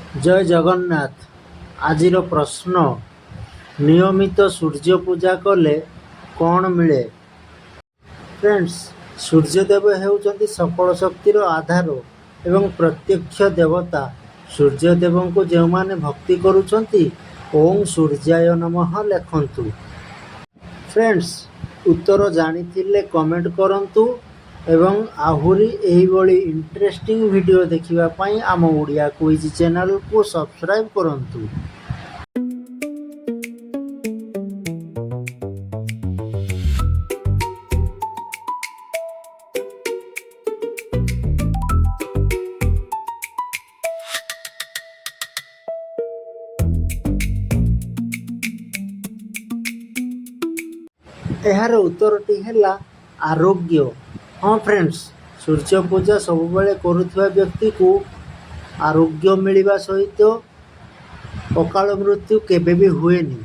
ଜୟ ଜଗନ୍ନାଥ। ଆଜିର ପ୍ରଶ୍ନ, ନିୟମିତ ସୂର୍ଯ୍ୟ ପୂଜା କଲେ କ'ଣ ମିଳେ? ଫ୍ରେଣ୍ଡସ୍, ସୂର୍ଯ୍ୟଦେବ ହେଉଛନ୍ତି ସକଳ ଶକ୍ତିର ଆଧାର ଏବଂ ପ୍ରତ୍ୟକ୍ଷ ଦେବତା। ସୂର୍ଯ୍ୟଦେବଙ୍କୁ ଯେଉଁମାନେ ଭକ୍ତି କରୁଛନ୍ତି, ଓଁ ସୂର୍ଯ୍ୟାୟ ନମଃ ଲେଖନ୍ତୁ। ଫ୍ରେଣ୍ଡସ୍, ଉତ୍ତର ଜାଣିଥିଲେ କମେଣ୍ଟ କରନ୍ତୁ ଏବଂ ଆହୁରି ଏହିଭଳି ଇଣ୍ଟରେଷ୍ଟିଂ ଭିଡ଼ିଓ ଦେଖିବା ପାଇଁ ଆମ ଓଡ଼ିଆ କୁଇଜ୍ ଚ୍ୟାନେଲକୁ ସବସ୍କ୍ରାଇବ୍ କରନ୍ତୁ। ଏହାର ଉତ୍ତରଟି ହେଲା ଆରୋଗ୍ୟ। ହଁ ଫ୍ରେଣ୍ଡସ୍, ସୂର୍ଯ୍ୟ ପୂଜା ସବୁବେଳେ କରୁଥିବା ବ୍ୟକ୍ତିକୁ ଆରୋଗ୍ୟ ମିଳିବା ସହିତ ଅକାଳ ମୃତ୍ୟୁ କେବେ ବି ହୁଏନି।